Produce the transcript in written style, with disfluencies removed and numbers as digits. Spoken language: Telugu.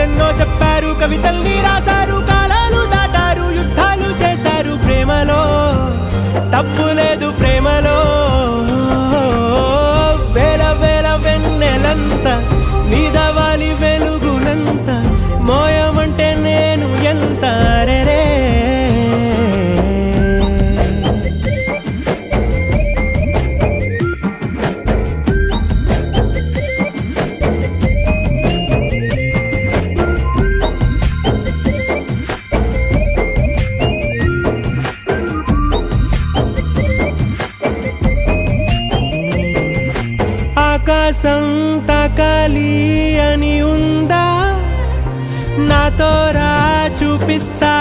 కథలెన్నో చెప్పారు, కవితల్ని రాశారు, కాలాలు దాటారు, యుద్ధాలు చేశారు. ప్రేమలో తప్పు లేదు, ప్రేమలో వేల వేల వెన్నెలంత నీదవాలి వెలుగునంత, మోయమంటే నేను ఎంత రే. ఆకాశం తాకాలి అని ఉందా, నాతో రా చూపిస్తా